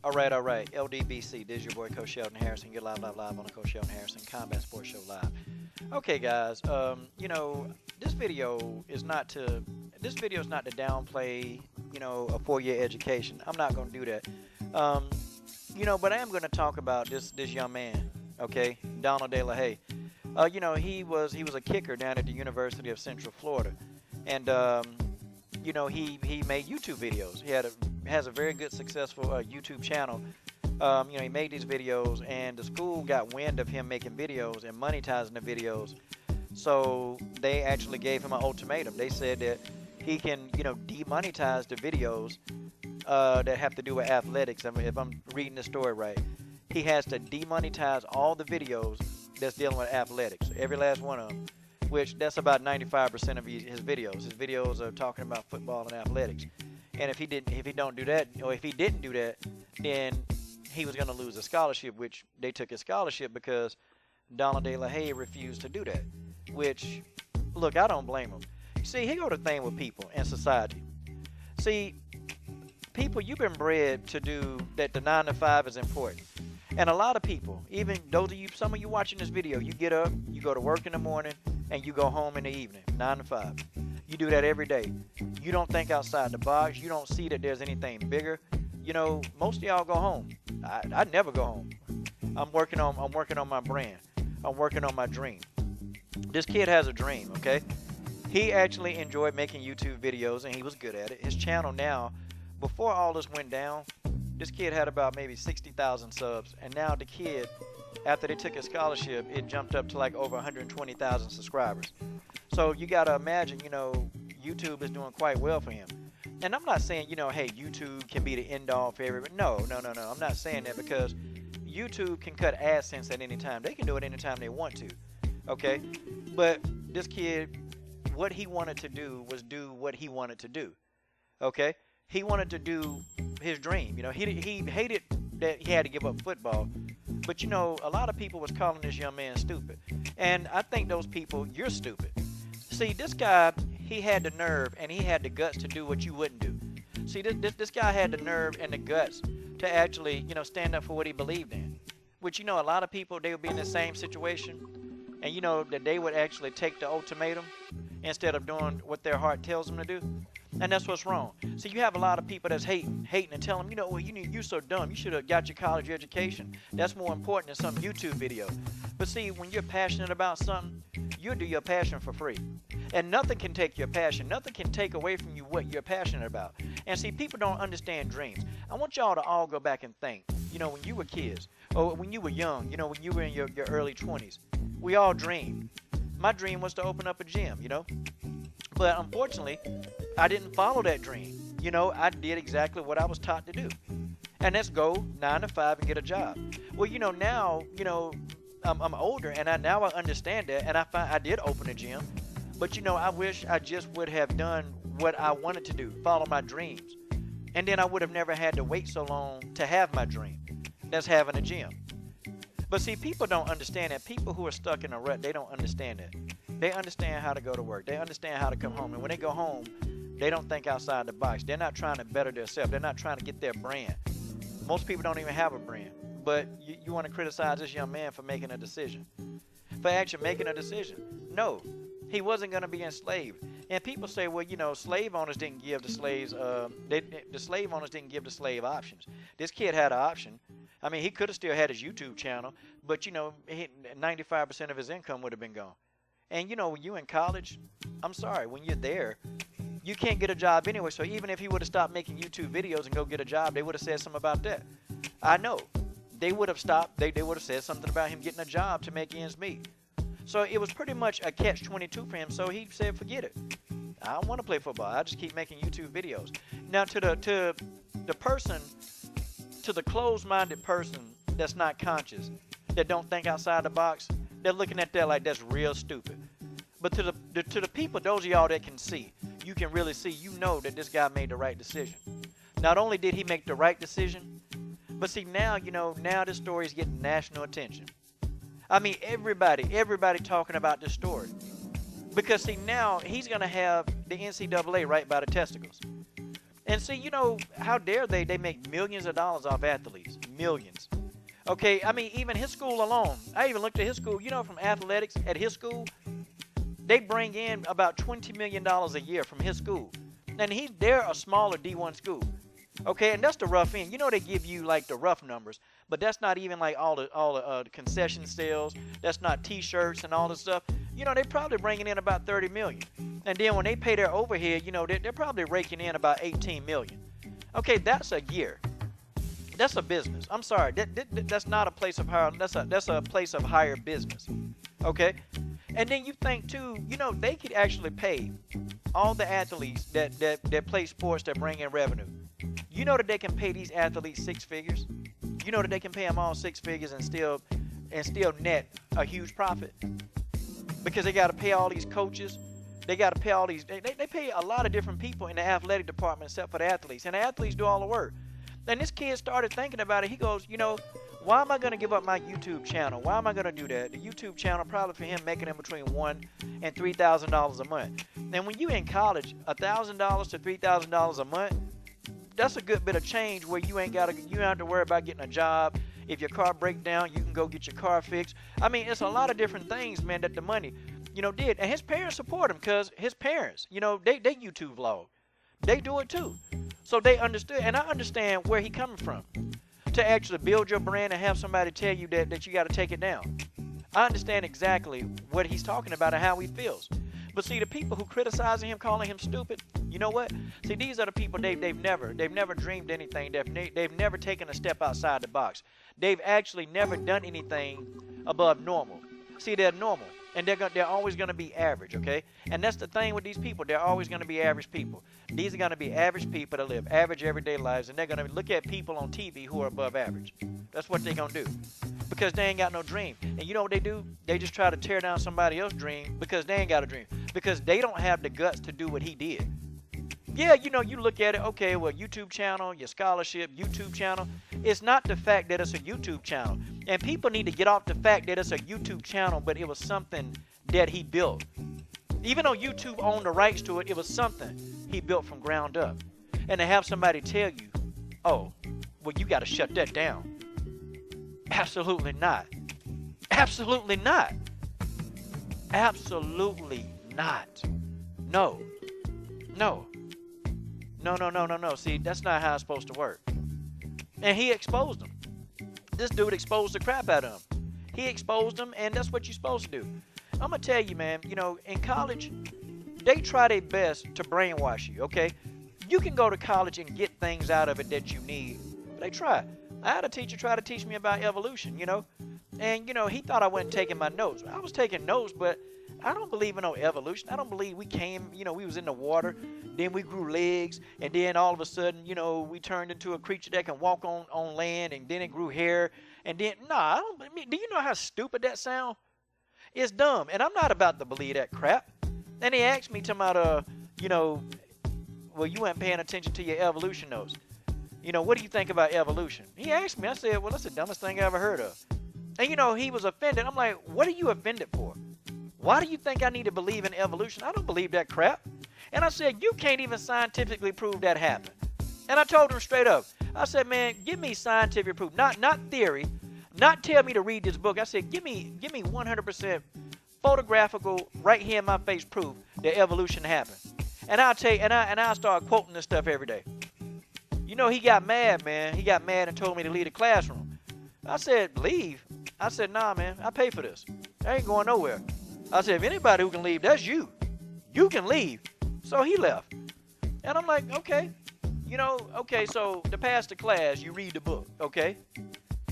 All right. LDBC. This is your boy Coach Sheldon Harrison. Get live on the Coach Sheldon Harrison Combat Sports Show live. Okay, guys. This video is not to downplay, a 4-year education. I'm not gonna do that. Um, but I am gonna talk about this young man. Okay, Donald De La Haye. He was a kicker down at the University of Central Florida, and he made YouTube videos. Has a very good, successful YouTube channel. He made these videos, and the school got wind of him making videos and monetizing the videos. So they actually gave him an ultimatum. They said that he can, demonetize the videos that have to do with athletics. I mean, if I'm reading the story right, he has to demonetize all the videos that's dealing with athletics, every last one of them. Which that's about 95% of his videos. His videos are talking about football and athletics. And if he didn't do that, then he was going to lose a scholarship, which they took his scholarship because Donald De La Haye refused to do that. Which, look, I don't blame him. See, here go the thing with people and society. See, people, you've been bred to do that. The 9 to 5 is important. And a lot of people, even some of you watching this video, you get up, you go to work in the morning, and you go home in the evening, 9 to 5. You do that every day. You don't think outside the box. You don't see that there's anything bigger. Most of y'all go home. I never go home. I'm working on my brand. I'm working on my dream. This kid has a dream, okay? He actually enjoyed making YouTube videos, and he was good at it. His channel now, before all this went down, this kid had about maybe 60,000 subs, and now the kid, after they took his scholarship, it jumped up to like over 120,000 subscribers. So you got to imagine, YouTube is doing quite well for him. And I'm not saying, hey, YouTube can be the end-all for everybody. No. I'm not saying that because YouTube can cut AdSense at any time. They can do it anytime they want to, okay? But this kid, what he wanted to do was do what he wanted to do, okay? He wanted to do his dream. He hated that he had to give up football. But, a lot of people was calling this young man stupid. And I think those people, you're stupid. See, this guy, he had the nerve and he had the guts to do what you wouldn't do. See, this guy had the nerve and the guts to actually, stand up for what he believed in. Which, a lot of people, they would be in the same situation. And, that they would actually take the ultimatum instead of doing what their heart tells them to do. And that's what's wrong. So you have a lot of people that's hating and telling them, you're so dumb. You should have got your college education. That's more important than some YouTube video. But see, when you're passionate about something, you'll do your passion for free. And nothing can take your passion. Nothing can take away from you what you're passionate about. And see, people don't understand dreams. I want y'all to all go back and think, when you were kids, or when you were young, when you were in your early 20s, we all dreamed. My dream was to open up a gym, But unfortunately, I didn't follow that dream. I did exactly what I was taught to do. And that's go 9 to 5 and get a job. Well, now, I'm older and now I understand that. And I did open a gym. But, I wish I just would have done what I wanted to do, follow my dreams. And then I would have never had to wait so long to have my dream. That's having a gym. But see, people don't understand that. People who are stuck in a rut, they don't understand that. They understand how to go to work. They understand how to come home. And when they go home, they don't think outside the box. They're not trying to better themselves. They're not trying to get their brand. Most people don't even have a brand. But you want to criticize this young man for making a decision. For actually making a decision. No, he wasn't going to be enslaved. And people say, well, slave owners didn't give the slaves, the slave owners didn't give the slave options. This kid had an option. I mean, he could have still had his YouTube channel, but, 95% of his income would have been gone. And, when you in college, I'm sorry, when you're there, you can't get a job anyway. So even if he would have stopped making YouTube videos and go get a job, they would have said something about that. I know. They would have stopped. They would have said something about him getting a job to make ends meet. So it was pretty much a catch-22 for him. So he said, forget it. I don't want to play football. I just keep making YouTube videos. Now, to the person, to the closed-minded person that's not conscious, that don't think outside the box, they're looking at that like that's real stupid. But to the people, those of y'all that can see, you can really see, that this guy made the right decision. Not only did he make the right decision, but see now, now this story is getting national attention. I mean, everybody talking about this story. Because see now he's going to have the NCAA right by the testicles. And see, you know, how dare they make millions of dollars off athletes. Millions. Okay, I mean, even his school alone. I even looked at his school. You know, from athletics at his school, they bring in about $20 million a year from his school. And they're a smaller D1 school. Okay, and that's the rough end. You know, they give you like the rough numbers, but that's not even like all the concession sales. That's not T-shirts and all this stuff. You know, they're probably bringing in about 30 million. And then when they pay their overhead, you know, they're probably raking in about 18 million. Okay, that's a year. That's a business. I'm sorry, that's not a place of higher. That's a place of higher business. Okay, and then you think too, you know, they could actually pay all the athletes that play sports that bring in revenue. You know that they can pay these athletes 6 figures. You know that they can pay them all 6 figures and still net a huge profit, because they got to pay all these coaches. They got to pay all these. They pay a lot of different people in the athletic department except for the athletes, and the athletes do all the work. And this kid started thinking about it. He goes, you know, why am I going to give up my YouTube channel? Why am I going to do that? The YouTube channel probably for him making in between $1,000 and $3,000 a month. And when you in college, $1,000 to $3,000 a month, that's a good bit of change where you don't have to worry about getting a job. If your car breaks down, you can go get your car fixed. I mean, it's a lot of different things, man, that the money, you know, did. And his parents support him, because his parents, you know, they YouTube vlog. They do it too. So they understood, and I understand where he coming from. To actually build your brand and have somebody tell you that you got to take it down. I understand exactly what he's talking about and how he feels. But see, the people who criticizing him, calling him stupid, you know what? See, these are the people they've never dreamed anything. They've never taken a step outside the box. They've actually never done anything above normal. See, they're normal, and they're always going to be average, okay? And that's the thing with these people. They're always going to be average people. These are going to be average people that live average everyday lives, and they're going to look at people on TV who are above average. That's what they're going to do, because they ain't got no dream. And you know what they do? They just try to tear down somebody else's dream because they ain't got a dream, because they don't have the guts to do what he did. Yeah, you know, you look at it, okay, well, YouTube channel, your scholarship, YouTube channel. It's not the fact that it's a YouTube channel. And people need to get off the fact that it's a YouTube channel, but it was something that he built. Even though YouTube owned the rights to it, it was something he built from ground up. And to have somebody tell you, oh, well, you got to shut that down. Absolutely not. Absolutely not. Absolutely not. No. No. No. See, that's not how it's supposed to work. And he exposed him. This dude exposed the crap out of him. He exposed him, and that's what you're supposed to do. I'm going to tell you, man, you know, in college, they try their best to brainwash you, okay? You can go to college and get things out of it that you need. But they try. I had a teacher try to teach me about evolution, you know? And, you know, he thought I wasn't taking my notes. I was taking notes, but I don't believe in no evolution. I don't believe we came, you know, we was in the water, then we grew legs, and then all of a sudden, you know, we turned into a creature that can walk on land, and then it grew hair, and then, nah, do you know how stupid that sound? It's dumb, and I'm not about to believe that crap. And he asked me, you know, well, you weren't paying attention to your evolution notes. You know, what do you think about evolution? He asked me, I said, well, that's the dumbest thing I ever heard of. And, you know, he was offended. I'm like, what are you offended for? Why do you think I need to believe in evolution? I don't believe that crap. And I said, you can't even scientifically prove that happened. And I told him straight up. I said, man, give me scientific proof, not theory, not tell me to read this book. I said, give me 100% photographical, right here in my face proof that evolution happened. And I'll start quoting this stuff every day. You know, he got mad, man. He got mad and told me to leave the classroom. I said, leave? I said, nah, man, I pay for this. I ain't going nowhere. I said, if anybody who can leave, that's you. You can leave. So he left. And I'm like, okay. You know, okay, so to pass the class, you read the book, okay?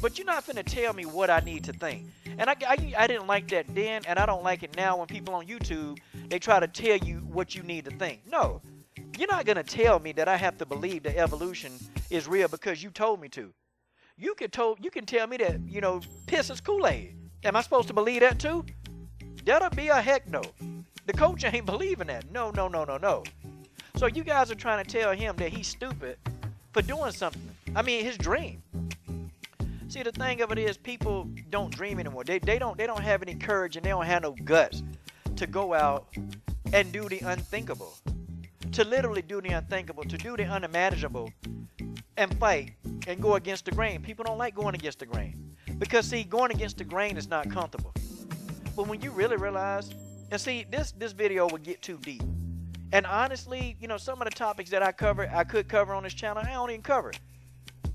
But you're not finna tell me what I need to think. And I didn't like that then, and I don't like it now when people on YouTube, they try to tell you what you need to think. No. You're not going to tell me that I have to believe that evolution is real because you told me to. You can tell me that, you know, piss is Kool-Aid. Am I supposed to believe that too? That'll be a heck no. The coach ain't believing that. No. So you guys are trying to tell him that he's stupid for doing something. I mean, his dream. See, the thing of it is, people don't dream anymore. They don't have any courage, and they don't have no guts to go out and do the unthinkable. to literally do the unthinkable, to do the unimaginable, and fight and go against the grain. People don't like going against the grain because, see, going against the grain is not comfortable. But when you really realize, and see, this video would get too deep. And honestly, you know, some of the topics that I could cover on this channel, I don't even cover it.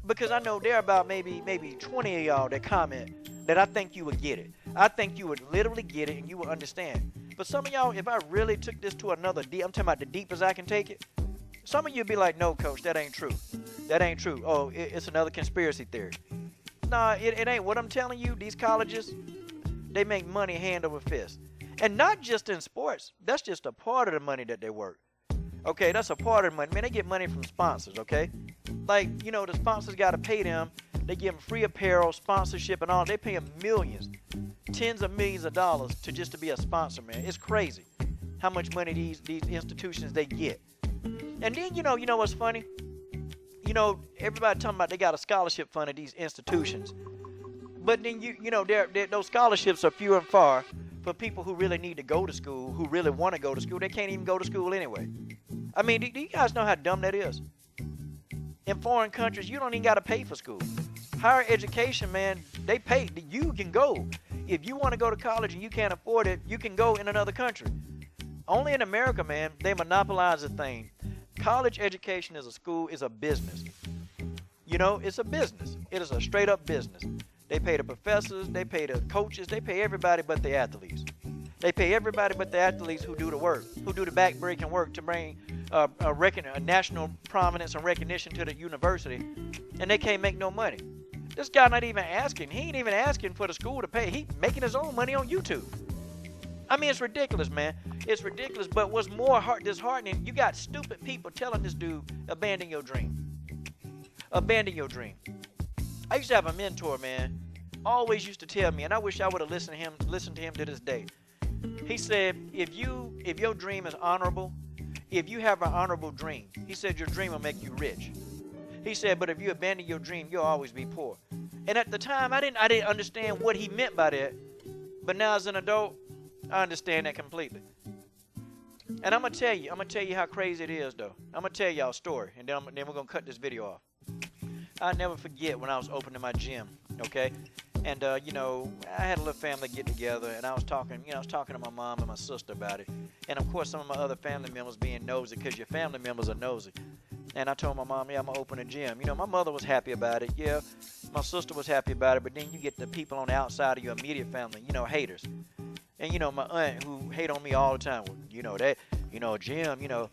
Because I know there are about maybe 20 of y'all that comment that I think you would get it. I think you would literally get it and you would understand. But some of y'all, if I really took this to another deep, I'm talking about the deepest I can take it, some of you be like, no, coach, that ain't true. That ain't true. Oh, it's another conspiracy theory. Nah, it ain't. What I'm telling you, these colleges, they make money hand over fist. And not just in sports. That's just a part of the money that they work. Okay, that's a part of the money. Man, they get money from sponsors, okay? Like, you know, the sponsors got to pay them. They give them free apparel, sponsorship, and all. They pay them millions, tens of millions of dollars to be a sponsor, man. It's crazy how much money these institutions they get. And then, you know what's funny? You know, everybody talking about they got a scholarship fund at these institutions. But then, you know, those scholarships are few and far for people who really need to go to school, who really want to go to school. They can't even go to school anyway. I mean, do you guys know how dumb that is? In foreign countries, you don't even got to pay for school. Higher education, man, they pay. You can go. If you want to go to college and you can't afford it, you can go in another country. Only in America, man, they monopolize the thing. College education is a business. You know, it's a business. It is a straight up business. They pay the professors, they pay the coaches, they pay everybody but the athletes. They pay everybody but the athletes who do the work, who do the back-breaking work to bring a national prominence and recognition to the university, and they can't make no money. This guy not even asking. He ain't even asking for the school to pay. He making his own money on YouTube. I mean, it's ridiculous, man. It's ridiculous, but what's more disheartening, you got stupid people telling this dude, abandon your dream. Abandon your dream. I used to have a mentor, man, always used to tell me, and I wish I would have listened to him to this day. He said, if your dream is honorable, if you have an honorable dream, he said your dream will make you rich. He said, but if you abandon your dream, you'll always be poor. And at the time, I didn't understand what he meant by that. But now as an adult, I understand that completely. And I'm gonna tell you how crazy it is, though. I'm gonna tell y'all a story, and then we're gonna cut this video off. I'll never forget when I was opening my gym, okay? And you know, I had a little family get together, and I was talking to my mom and my sister about it. And of course, some of my other family members being nosy, because your family members are nosy. And I told my mom, yeah, I'm gonna open a gym. You know, my mother was happy about it. Yeah, my sister was happy about it. But then you get the people on the outside of your immediate family, you know, haters. And you know, my aunt who hate on me all the time. Well, you know that, you know, a gym. You know,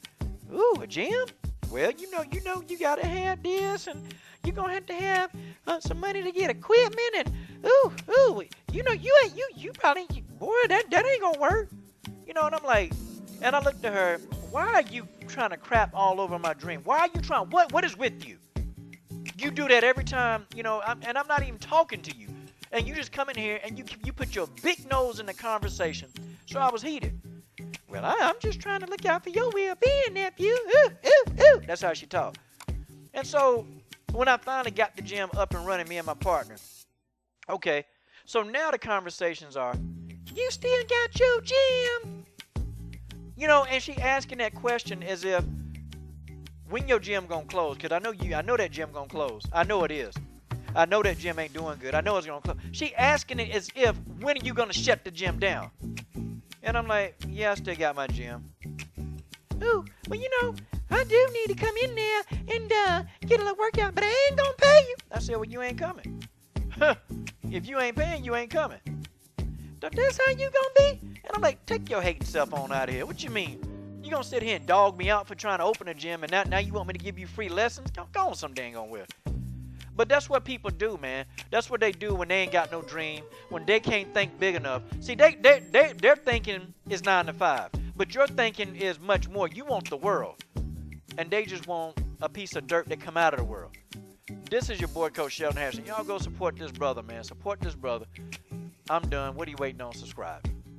ooh, a gym. Well, you know, you gotta have this, and you're gonna have to have some money to get equipment, and ooh, you know, you probably, boy, that ain't gonna work. You know, and I'm like, and I looked at her, why are you trying to crap all over my dream? Why are you trying, what is with you? You do that every time, you know, and I'm not even talking to you. And you just come in here and you put your big nose in the conversation. So I was heated. Well, I'm just trying to look out for your well-being, nephew. Ooh. That's how she talked. And so when I finally got the gym up and running, me and my partner, okay, so now the conversations are, you still got your gym? You know, and she asking that question as if, when your gym gonna close? Because I know that gym gonna close. I know it is. I know that gym ain't doing good. I know it's gonna close. She asking it as if, when are you gonna shut the gym down? And I'm like, yeah, I still got my gym. Ooh, well, you know, I do need to come in there and get a little workout, but I ain't gonna pay you. I said, well, you ain't coming. If you ain't paying, you ain't coming. That's how you gonna be? And I'm like, take your hating self on out of here. What you mean? You gonna sit here and dog me out for trying to open a gym, and now you want me to give you free lessons? Go on some dang on with. But that's what people do, man. That's what they do when they ain't got no dream, when they can't think big enough. See, their thinking is 9 to 5, but your thinking is much more. You want the world, and they just want a piece of dirt that come out of the world. This is your boy, Coach Sheldon Harrison. Y'all go support this brother, man. Support this brother. I'm done. What are you waiting on? Subscribe.